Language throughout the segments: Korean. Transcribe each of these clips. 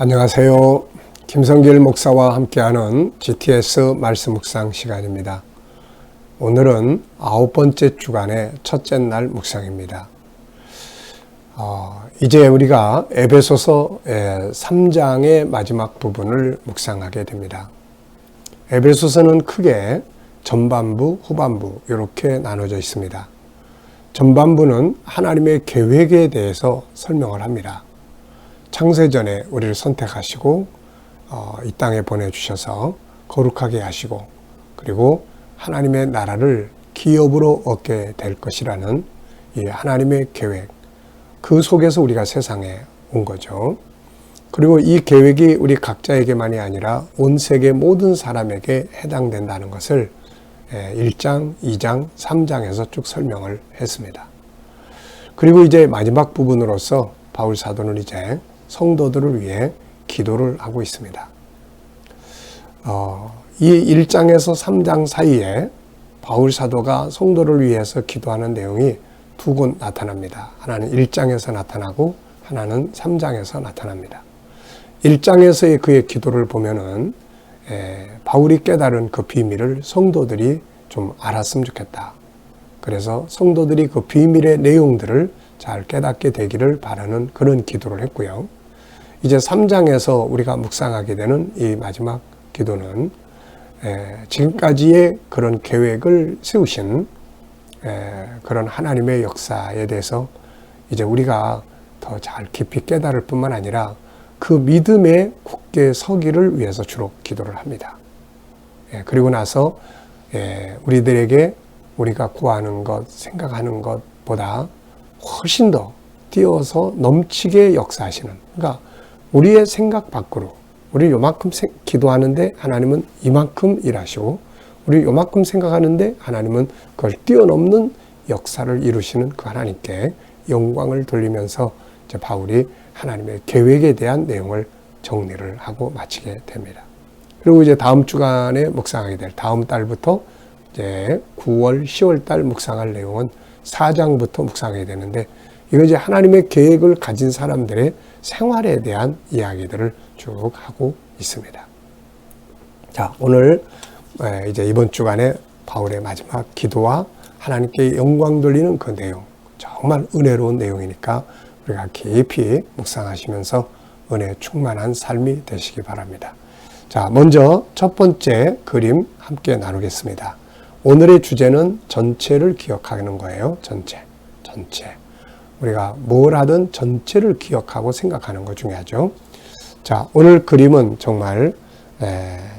안녕하세요. 김성길 목사와 함께하는 GTS 말씀 묵상 시간입니다. 오늘은 9번째 주간의 첫째 날 묵상입니다. 이제 우리가 에베소서 3장의 마지막 부분을 묵상하게 됩니다. 에베소서는 크게 전반부, 후반부 이렇게 나눠져 있습니다. 전반부는 하나님의 계획에 대해서 설명을 합니다. 창세전에 우리를 선택하시고 이 땅에 보내주셔서 거룩하게 하시고 그리고 하나님의 나라를 기업으로 얻게 될 것이라는 이 하나님의 계획, 그 속에서 우리가 세상에 온 거죠. 그리고 이 계획이 우리 각자에게만이 아니라 온 세계 모든 사람에게 해당된다는 것을 1장, 2장, 3장에서 쭉 설명을 했습니다. 그리고 이제 마지막 부분으로서 바울 사도는 이제 성도들을 위해 기도를 하고 있습니다. 이 1장에서 3장 사이에 바울 사도가 성도를 위해서 기도하는 내용이 두 곳 나타납니다. 하나는 1장에서 나타나고 하나는 3장에서 나타납니다. 1장에서의 그의 기도를 보면은 바울이 깨달은 그 비밀을 성도들이 좀 알았으면 좋겠다. 그래서 성도들이 그 비밀의 내용들을 잘 깨닫게 되기를 바라는 그런 기도를 했고요. 이제 3장에서 우리가 묵상하게 되는 이 마지막 기도는 지금까지의 그런 계획을 세우신 그런 하나님의 역사에 대해서 이제 우리가 더 잘 깊이 깨달을 뿐만 아니라 그 믿음에 굳게 서기를 위해서 주로 기도를 합니다. 그리고 나서 우리들에게 우리가 구하는 것, 생각하는 것보다 훨씬 더 뛰어서 넘치게 역사하시는, 그러니까 우리의 생각 밖으로, 우리 요만큼 기도하는데 하나님은 이만큼 일하시고 우리 요만큼 생각하는데 하나님은 그걸 뛰어넘는 역사를 이루시는 그 하나님께 영광을 돌리면서 이제 바울이 하나님의 계획에 대한 내용을 정리를 하고 마치게 됩니다. 그리고 이제 다음 주간에 묵상하게 될 다음 달부터 이제 9월, 10월 달 묵상할 내용은 4장부터 묵상하게 되는데, 이거 이제 하나님의 계획을 가진 사람들의 생활에 대한 이야기들을 쭉 하고 있습니다. 자, 오늘 이제 이번 주간에 바울의 마지막 기도와 하나님께 영광 돌리는 그 내용, 정말 은혜로운 내용이니까 우리가 깊이 묵상하시면서 은혜 충만한 삶이 되시기 바랍니다. 자, 먼저 첫 번째 그림 함께 나누겠습니다. 오늘의 주제는 전체를 기억하는 거예요. 전체. 우리가 뭘 하든 전체를 기억하고 생각하는 거 중요하죠. 자, 오늘 그림은 정말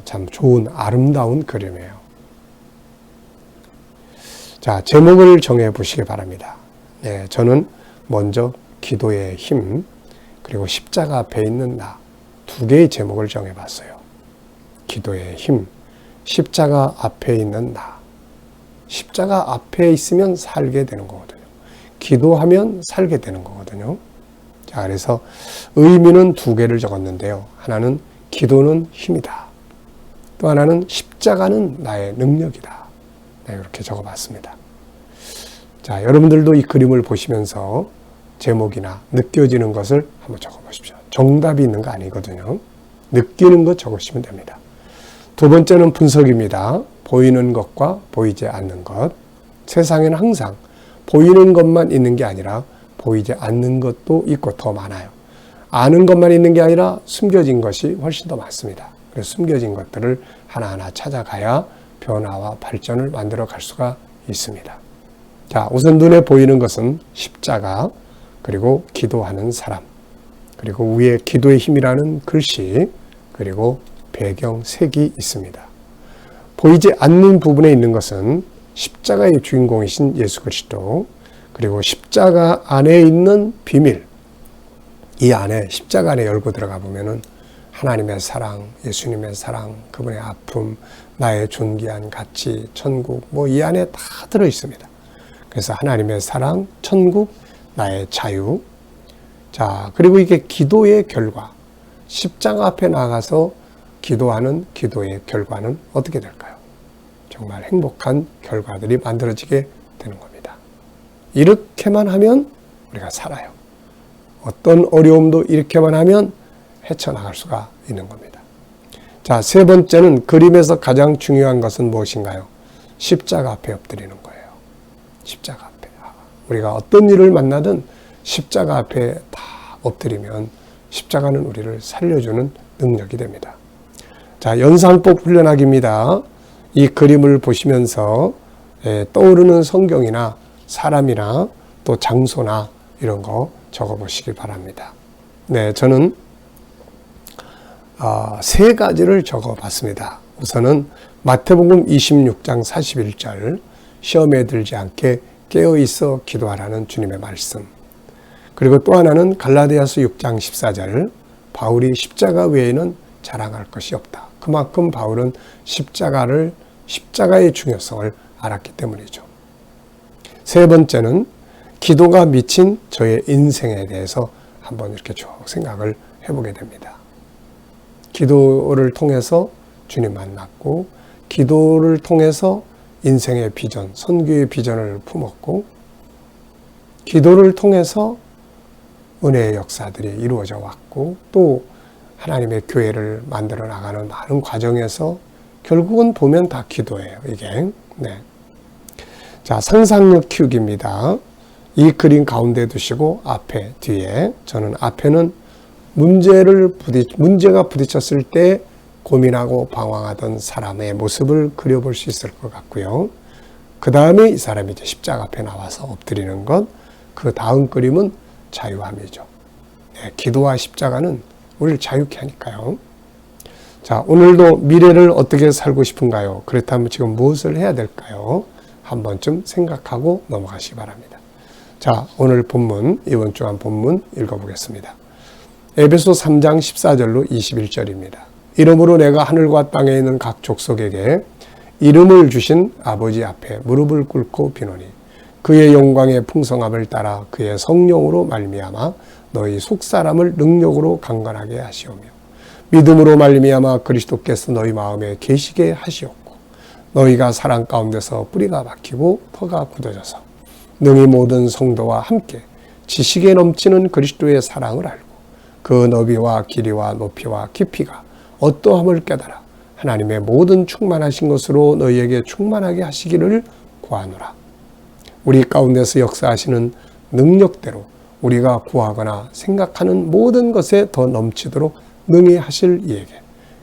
참 좋은 아름다운 그림이에요. 자, 제목을 정해 보시기 바랍니다. 저는 먼저 기도의 힘, 그리고 십자가 앞에 있는 나, 두 개의 제목을 정해 봤어요. 기도의 힘, 십자가 앞에 있는 나. 십자가 앞에 있으면 살게 되는 거거든요. 기도하면 살게 되는 거거든요. 자, 그래서 의미는 두 개를 적었는데요. 하나는 기도는 힘이다. 또 하나는 십자가는 나의 능력이다. 이렇게 적어봤습니다. 자, 여러분들도 이 그림을 보시면서 제목이나 느껴지는 것을 한번 적어보십시오. 정답이 있는 거 아니거든요. 느끼는 것 적으시면 됩니다. 두 번째는 분석입니다. 보이는 것과 보이지 않는 것. 세상에는 항상 보이는 것만 있는 게 아니라 보이지 않는 것도 있고 더 많아요. 아는 것만 있는 게 아니라 숨겨진 것이 훨씬 더 많습니다. 그래서 숨겨진 것들을 하나하나 찾아가야 변화와 발전을 만들어 갈 수가 있습니다. 자, 우선 눈에 보이는 것은 십자가, 그리고 기도하는 사람, 그리고 위에 기도의 힘이라는 글씨, 그리고 배경 색이 있습니다. 보이지 않는 부분에 있는 것은 십자가의 주인공이신 예수 그리스도, 그리고 십자가 안에 있는 비밀, 이 안에 십자가 안에 열고 들어가 보면은 하나님의 사랑, 예수님의 사랑, 그분의 아픔, 나의 존귀한 가치, 천국, 이 안에 다 들어 있습니다. 그래서 하나님의 사랑, 천국, 나의 자유. 자, 그리고 이게 기도의 결과, 십자가 앞에 나가서 기도하는 기도의 결과는 어떻게 될까요? 정말 행복한 결과들이 만들어지게 되는 겁니다. 이렇게만 하면 우리가 살아요. 어떤 어려움도 이렇게만 하면 헤쳐나갈 수가 있는 겁니다. 자, 세 번째는 그림에서 가장 중요한 것은 무엇인가요? 십자가 앞에 엎드리는 거예요. 십자가 앞에. 우리가 어떤 일을 만나든 십자가 앞에 다 엎드리면 십자가는 우리를 살려주는 능력이 됩니다. 자, 연상법 훈련하기입니다. 이 그림을 보시면서 떠오르는 성경이나 사람이나 또 장소나 이런 거 적어보시기 바랍니다. 네, 저는 세 가지를 적어봤습니다. 우선은 마태복음 26장 41절 시험에 들지 않게 깨어있어 기도하라는 주님의 말씀. 그리고 또 하나는 갈라디아서 6장 14절 바울이 십자가 외에는 자랑할 것이 없다. 그만큼 바울은 십자가의 중요성을 알았기 때문이죠. 세 번째는 기도가 미친 저의 인생에 대해서 한번 이렇게 쭉 생각을 해보게 됩니다. 기도를 통해서 주님 만났고, 기도를 통해서 인생의 비전, 선교의 비전을 품었고, 기도를 통해서 은혜의 역사들이 이루어져 왔고, 또 하나님의 교회를 만들어 나가는 많은 과정에서 결국은 보면 다 기도예요, 이게. 네. 자, 상상력 키우기입니다. 이 그림 가운데 두시고 앞에, 뒤에. 저는 앞에는 문제가 부딪혔을 때 고민하고 방황하던 사람의 모습을 그려볼 수 있을 것 같고요. 그 다음에 이 사람이 이제 십자가 앞에 나와서 엎드리는 것, 그 다음 그림은 자유함이죠. 네, 기도와 십자가는 우리를 자유케 하니까요. 자, 오늘도 미래를 어떻게 살고 싶은가요? 그렇다면 지금 무엇을 해야 될까요? 한 번쯤 생각하고 넘어가시기 바랍니다. 자, 오늘 본문, 이번 주간 본문 읽어보겠습니다. 에베소 3장 14절로 21절입니다. 이러므로 내가 하늘과 땅에 있는 각 족속에게 이름을 주신 아버지 앞에 무릎을 꿇고 비노니 그의 영광의 풍성함을 따라 그의 성령으로 말미암아 너희 속사람을 능력으로 강건하게 하시오며 믿음으로 말미암아 그리스도께서 너희 마음에 계시게 하시옵고 너희가 사랑 가운데서 뿌리가 박히고 터가 굳어져서 능히 모든 성도와 함께 지식에 넘치는 그리스도의 사랑을 알고 그 너비와 길이와 높이와 깊이가 어떠함을 깨달아 하나님의 모든 충만하신 것으로 너희에게 충만하게 하시기를 구하노라. 우리 가운데서 역사하시는 능력대로 우리가 구하거나 생각하는 모든 것에 더 넘치도록 능히 하실 이에게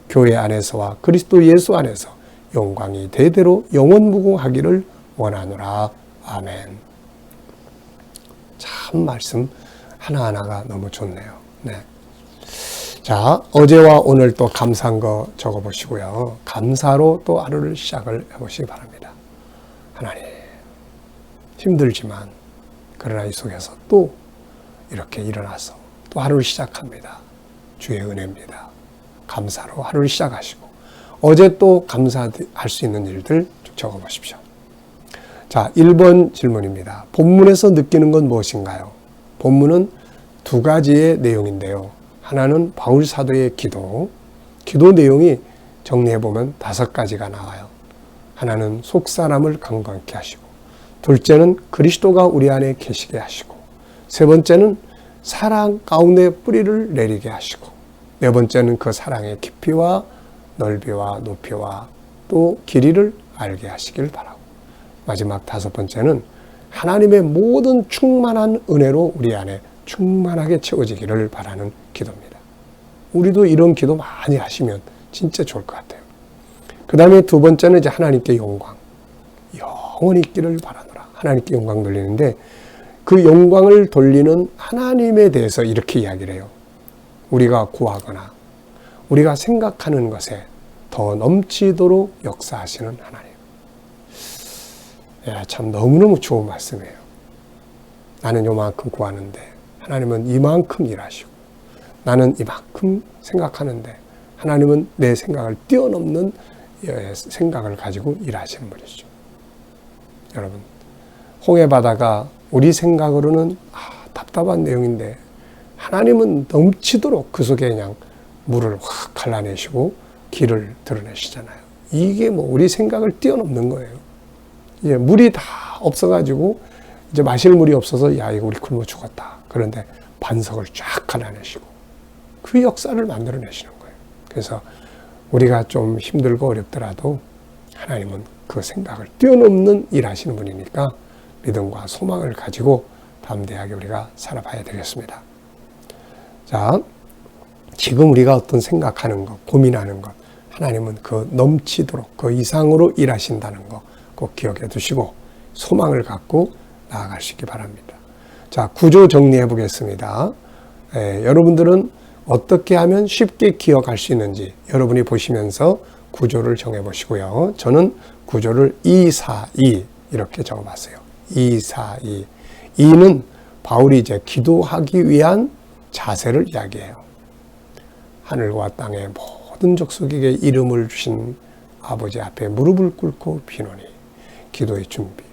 교회 안에서와 그리스도 예수 안에서 영광이 대대로 영원무궁하기를 원하노라. 아멘. 참 말씀 하나하나가 너무 좋네요. 네. 자, 어제와 오늘 또 감사한 거 적어보시고요. 감사로 또 하루를 시작을 해보시기 바랍니다. 하나님, 힘들지만 그러나 이 속에서 또 이렇게 일어나서 또 하루를 시작합니다. 주의 은혜입니다. 감사로 하루를 시작하시고 어제 또 감사할 수 있는 일들 쭉 적어보십시오. 자, 1번 질문입니다. 본문에서 느끼는 건 무엇인가요? 본문은 두 가지의 내용인데요. 하나는 바울 사도의 기도 내용이 정리해보면 5가지가 나와요. 하나는 속사람을 강건케 하시고, 둘째는 그리스도가 우리 안에 계시게 하시고, 세 번째는 사랑 가운데 뿌리를 내리게 하시고, 네 번째는 그 사랑의 깊이와 넓이와 높이와 또 길이를 알게 하시길 바라고, 마지막 5번째는 하나님의 모든 충만한 은혜로 우리 안에 충만하게 채워지기를 바라는 기도입니다. 우리도 이런 기도 많이 하시면 진짜 좋을 것 같아요. 그 다음에 두 번째는 이제 하나님께 영광, 영원히 있기를 바라노라. 하나님께 영광 돌리는데 그 영광을 돌리는 하나님에 대해서 이렇게 이야기를 해요. 우리가 구하거나 우리가 생각하는 것에 더 넘치도록 역사하시는 하나님. 예, 참 너무너무 좋은 말씀이에요. 나는 요만큼 구하는데 하나님은 이만큼 일하시고, 나는 이만큼 생각하는데 하나님은 내 생각을 뛰어넘는 생각을 가지고 일하시는 분이죠. 여러분, 홍해바다가 우리 생각으로는 답답한 내용인데 하나님은 넘치도록 그 속에 그냥 물을 확 갈라내시고 길을 드러내시잖아요. 이게 뭐 우리 생각을 뛰어넘는 거예요. 예, 물이 다 없어가지고 이제 마실 물이 없어서 야 이거 우리 굶어 죽었다. 그런데 반석을 쫙 갈라내시고 그 역사를 만들어내시는 거예요. 그래서 우리가 좀 힘들고 어렵더라도 하나님은 그 생각을 뛰어넘는 일하시는 분이니까 믿음과 소망을 가지고 담대하게 우리가 살아봐야 되겠습니다. 자, 지금 우리가 어떤 생각하는 것, 고민하는 것, 하나님은 그 넘치도록 그 이상으로 일하신다는 거 꼭 기억해 두시고 소망을 갖고 나아가시기 바랍니다. 자, 구조 정리해 보겠습니다. 여러분들은 어떻게 하면 쉽게 기억할 수 있는지 여러분이 보시면서 구조를 정해 보시고요. 저는 구조를 2, 4, 2 이렇게 적어 봤어요. 2, 4, 2. 2는 바울이 이제 기도하기 위한 자세를 이야기해요. 하늘과 땅의 모든 족속에게 이름을 주신 아버지 앞에 무릎을 꿇고 비노니. 기도의 준비.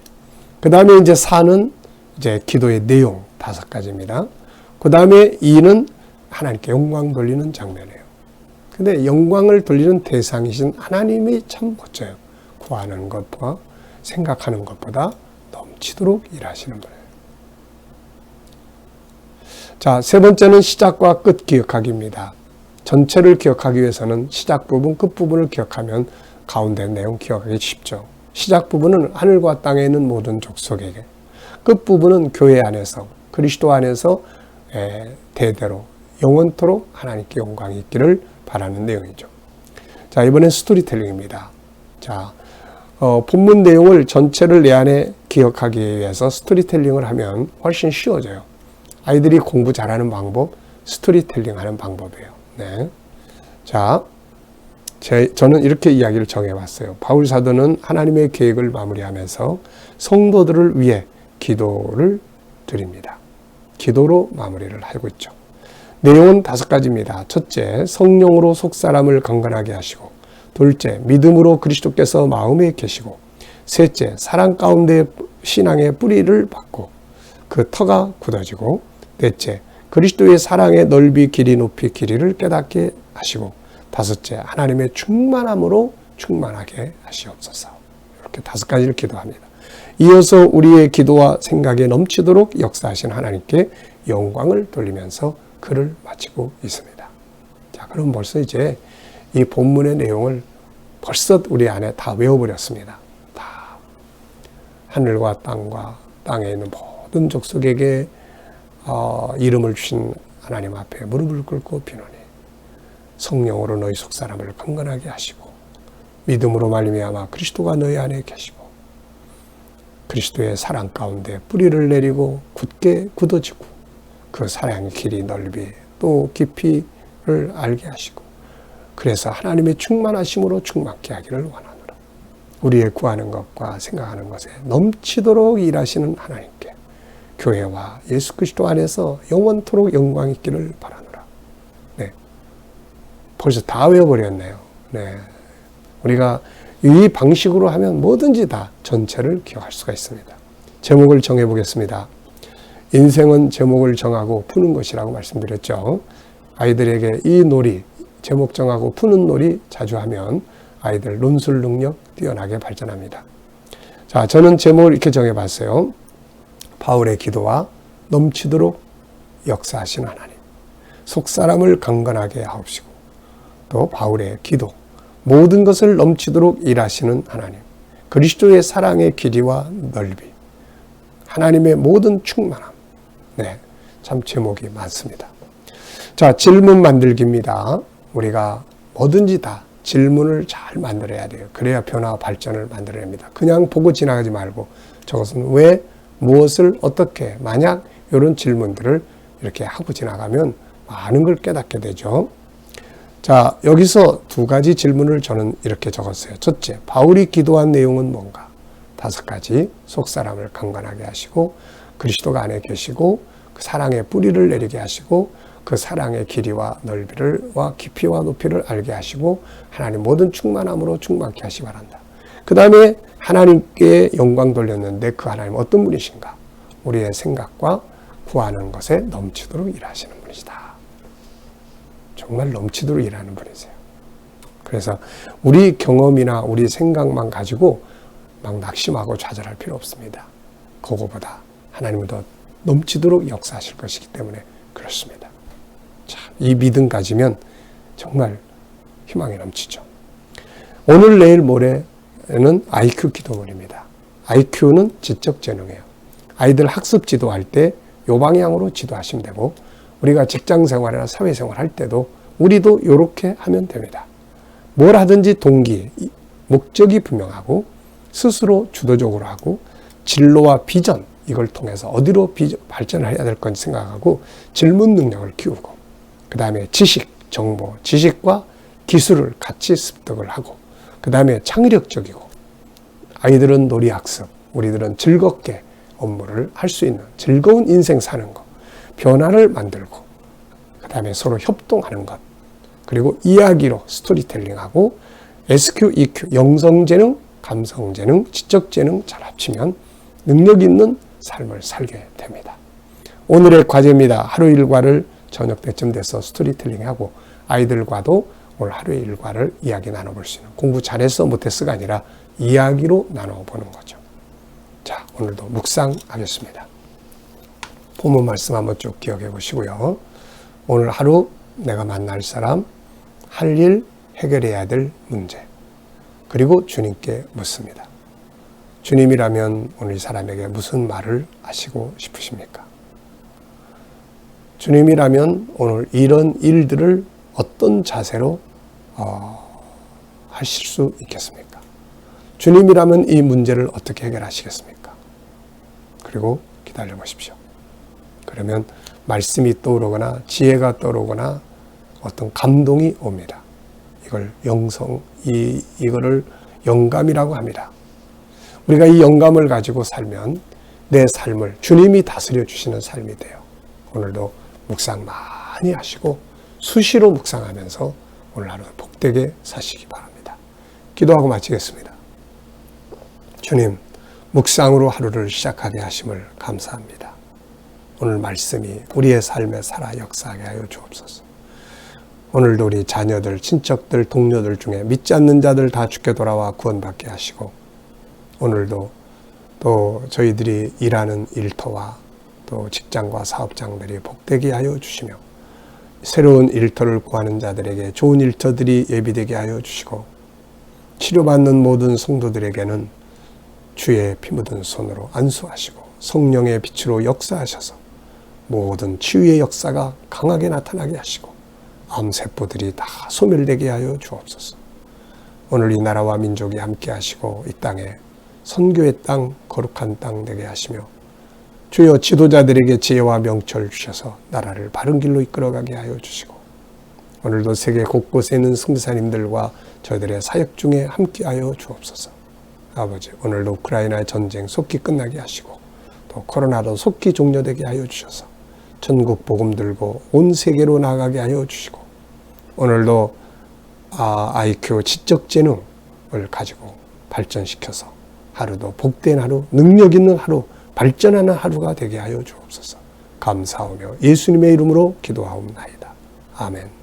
그 다음에 이제 4는 이제 기도의 내용 5가지입니다. 그 다음에 2는 하나님께 영광 돌리는 장면이에요. 근데 영광을 돌리는 대상이신 하나님이 참 멋져요. 구하는 것과 생각하는 것보다 넘치도록 일하시는 분이에요. 자, 세 번째는 시작과 끝 기억하기입니다. 전체를 기억하기 위해서는 시작 부분, 끝 부분을 기억하면 가운데 내용 기억하기 쉽죠. 시작 부분은 하늘과 땅에 있는 모든 족속에게, 끝 부분은 교회 안에서, 그리스도 안에서 대대로 영원토록 하나님께 영광이 있기를 바라는 내용이죠. 자, 이번엔 스토리텔링입니다. 자, 본문 내용을 전체를 내 안에 기억하기 위해서 스토리텔링을 하면 훨씬 쉬워져요. 아이들이 공부 잘하는 방법, 스토리텔링 하는 방법이에요. 네. 자, 저는 이렇게 이야기를 정해봤어요. 바울 사도는 하나님의 계획을 마무리하면서 성도들을 위해 기도를 드립니다. 기도로 마무리를 하고 있죠. 내용은 5가지입니다. 첫째, 성령으로 속사람을 강건하게 하시고, 둘째, 믿음으로 그리스도께서 마음에 계시고, 셋째, 사랑 가운데 신앙의 뿌리를 받고 그 터가 굳어지고, 넷째, 그리스도의 사랑의 넓이, 길이, 높이, 길이를 깨닫게 하시고, 다섯째, 하나님의 충만함으로 충만하게 하시옵소서. 이렇게 5가지를 기도합니다. 이어서 우리의 기도와 생각에 넘치도록 역사하신 하나님께 영광을 돌리면서 글을 마치고 있습니다. 자, 그럼 벌써 이제 이 본문의 내용을 벌써 우리 안에 다 외워버렸습니다. 다 하늘과 땅과 땅에 있는 모든 족속에게 이름을 주신 하나님 앞에 무릎을 꿇고 비노니 성령으로 너희 속사람을 강건하게 하시고 믿음으로 말미암아 그리스도가 너희 안에 계시고 그리스도의 사랑 가운데 뿌리를 내리고 굳게 굳어지고 그 사랑의 길이 넓이 또 깊이를 알게 하시고 그래서 하나님의 충만하심으로 충만케 하기를 원하노라. 우리의 구하는 것과 생각하는 것에 넘치도록 일하시는 하나님께 교회와 예수 그리스도 안에서 영원토록 영광 있기를 바라노라. 네, 벌써 다 외워버렸네요. 네, 우리가 이 방식으로 하면 뭐든지 다 전체를 기억할 수가 있습니다. 제목을 정해보겠습니다. 인생은 제목을 정하고 푸는 것이라고 말씀드렸죠. 아이들에게 이 놀이, 제목 정하고 푸는 놀이 자주 하면 아이들 논술 능력 뛰어나게 발전합니다. 자, 저는 제목을 이렇게 정해봤어요. 바울의 기도와 넘치도록 역사하신 하나님, 속사람을 강건하게 하옵시고, 또 바울의 기도, 모든 것을 넘치도록 일하시는 하나님, 그리스도의 사랑의 길이와 넓이, 하나님의 모든 충만함. 네, 참 제목이 많습니다. 자, 질문 만들기입니다. 우리가 뭐든지 다 질문을 잘 만들어야 돼요. 그래야 변화와 발전을 만들어냅니다. 그냥 보고 지나가지 말고 저것은 왜, 무엇을, 어떻게, 만약 이런 질문들을 이렇게 하고 지나가면 많은 걸 깨닫게 되죠. 자, 여기서 2가지 질문을 저는 이렇게 적었어요. 첫째, 바울이 기도한 내용은 뭔가? 5가지, 속사람을 강건하게 하시고 그리스도가 안에 계시고 그 사랑의 뿌리를 내리게 하시고 그 사랑의 길이와 넓이와 깊이와 높이를 알게 하시고 하나님 모든 충만함으로 충만케 하시기 바란다. 그 다음에 하나님께 영광 돌렸는데 그 하나님 어떤 분이신가? 우리의 생각과 구하는 것에 넘치도록 일하시는 분이시다. 정말 넘치도록 일하는 분이세요. 그래서 우리 경험이나 우리 생각만 가지고 막 낙심하고 좌절할 필요 없습니다. 그거보다 하나님은 더 넘치도록 역사하실 것이기 때문에 그렇습니다. 참, 이 믿음 가지면 정말 희망이 넘치죠. 오늘 내일 모레는 IQ 기도문입니다. IQ는 지적 재능이에요. 아이들 학습 지도할 때 이 방향으로 지도하시면 되고, 우리가 직장 생활이나 사회 생활 할 때도 우리도 이렇게 하면 됩니다. 뭘 하든지 동기, 목적이 분명하고 스스로 주도적으로 하고 진로와 비전, 이걸 통해서 어디로 발전을 해야 될 건지 생각하고 질문 능력을 키우고, 그 다음에 지식, 정보, 지식과 기술을 같이 습득을 하고, 그 다음에 창의력적이고, 아이들은 놀이학습, 우리들은 즐겁게 업무를 할 수 있는 즐거운 인생 사는 것, 변화를 만들고, 그 다음에 서로 협동하는 것, 그리고 이야기로 스토리텔링하고 SQ, EQ, 영성재능, 감성재능, 지적재능 잘 합치면 능력 있는 삶을 살게 됩니다. 오늘의 과제입니다. 하루 일과를 저녁 때쯤 돼서 스토리텔링하고 아이들과도 오늘 하루의 일과를 이야기 나눠볼 수 있는, 공부 잘했어 못했어가 아니라 이야기로 나눠보는 거죠. 자, 오늘도 묵상하겠습니다. 본문 말씀 한번 쭉 기억해 보시고요. 오늘 하루 내가 만날 사람, 할 일, 해결해야 될 문제, 그리고 주님께 묻습니다. 주님이라면 오늘 이 사람에게 무슨 말을 하시고 싶으십니까? 주님이라면 오늘 이런 일들을 어떤 자세로 하실 수 있겠습니까? 주님이라면 이 문제를 어떻게 해결하시겠습니까? 그리고 기다려 보십시오. 그러면 말씀이 떠오르거나 지혜가 떠오르거나 어떤 감동이 옵니다. 이걸 이거를 영감이라고 합니다. 우리가 이 영감을 가지고 살면 내 삶을 주님이 다스려 주시는 삶이 돼요. 오늘도 묵상 많이 하시고 수시로 묵상하면서 오늘 하루 복되게 사시기 바랍니다. 기도하고 마치겠습니다. 주님, 묵상으로 하루를 시작하게 하심을 감사합니다. 오늘 말씀이 우리의 삶에 살아 역사하게 하여 주옵소서. 오늘도 우리 자녀들, 친척들, 동료들 중에 믿지 않는 자들 다 주께 돌아와 구원받게 하시고, 오늘도 또 저희들이 일하는 일터와 또 직장과 사업장들이 복되게 하여 주시며, 새로운 일터를 구하는 자들에게 좋은 일터들이 예비되게 하여 주시고, 치료받는 모든 성도들에게는 주의 피 묻은 손으로 안수하시고 성령의 빛으로 역사하셔서 모든 치유의 역사가 강하게 나타나게 하시고 암세포들이 다 소멸되게 하여 주옵소서. 오늘 이 나라와 민족이 함께 하시고 이 땅에 선교의 땅, 거룩한 땅 되게 하시며, 주여 지도자들에게 지혜와 명철을 주셔서 나라를 바른 길로 이끌어가게 하여 주시고, 오늘도 세계 곳곳에 있는 선교사님들과 저희들의 사역 중에 함께 하여 주옵소서. 아버지, 오늘도 우크라이나의 전쟁 속히 끝나게 하시고 또 코로나도 속히 종료되게 하여 주셔서 전국 복음 들고 온 세계로 나가게 하여 주시고, 오늘도 IQ 지적 재능을 가지고 발전시켜서 하루도 복된 하루, 능력 있는 하루, 발전하는 하루가 되게 하여 주옵소서. 감사하며 예수님의 이름으로 기도하옵나이다. 아멘.